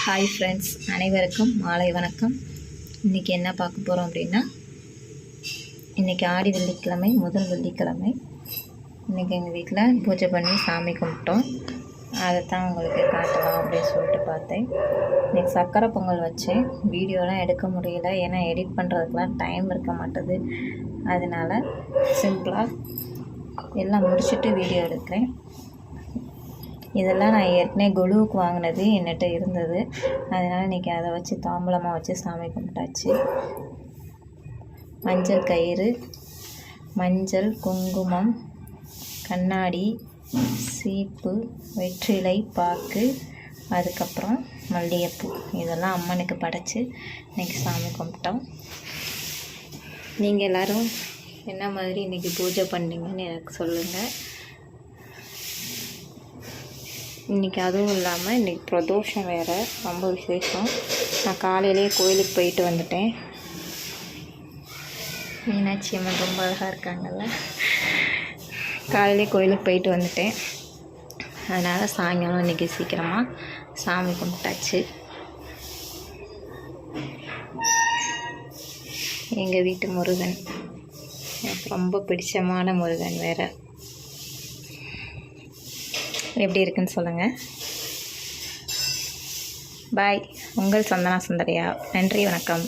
Hi friends, அனைவருக்கும் மாலை வணக்கம். இன்றைக்கி என்ன பார்க்க போகிறோம் அப்படின்னா, இன்றைக்கி ஆடி வெள்ளிக்கிழமை, முதல் வெள்ளிக்கிழமை. இன்றைக்கி எங்கள் வீட்டில் பூஜை பண்ணி சாமி கும்பிட்டோம். அதை தான் உங்களுக்கு காட்டலாம் அப்படின்னு சொல்லிட்டு பார்த்தேன். இன்றைக்கி சக்கரை பொங்கல் வச்சேன். வீடியோலாம் எடுக்க முடியல, ஏன்னா எடிட் பண்ணுறதுக்கெலாம் டைம் இருக்க மாட்டுது. அதனால் சிம்பிளாக எல்லாம் முடிச்சுட்டு வீடியோ எடுக்கிறேன். இதெல்லாம் நான் ஏற்கனவே குழுவுக்கு வாங்கினது என்கிட்ட இருந்தது. அதனால் இன்றைக்கி அதை வச்சு தாம்பூலமாக வச்சு சாமி கும்பிட்டாச்சு. மஞ்சள் கயிறு, மஞ்சள், குங்குமம், கண்ணாடி, சீப்பு, வெற்றிலை பாக்கு, அதுக்கப்புறம் மல்லிகைப்பூ, இதெல்லாம் அம்மனுக்கு படைச்சி இன்றைக்கி சாமி கும்பிட்டோம். நீங்கள் எல்லோரும் என்ன மாதிரி இன்றைக்கி பூஜை பண்ணீங்கன்னு எனக்கு சொல்லுங்கள். இன்றைக்கி அதுவும் இல்லாமல் இன்றைக்கி பிரதோஷம் வேறு, ரொம்ப விசேஷம். நான் காலையிலே கோயிலுக்கு போயிட்டு வந்துட்டேன். மீனாட்சி அம்மன் ரொம்ப அழகாக இருக்காங்கல்ல. காலையிலே கோயிலுக்கு போயிட்டு வந்துட்டேன். அதனால் சாயங்காலம் இன்றைக்கி சீக்கிரமாக சாமி கும்பிட்டாச்சு. எங்கள் வீட்டு முருகன் எனக்கு ரொம்ப பிடிச்சமான முருகன் வேறு. எப்படி இருக்குன்னு சொல்லுங்கள். பாய். உங்கள் சந்தனா சுந்தரியா. நன்றி, வணக்கம்.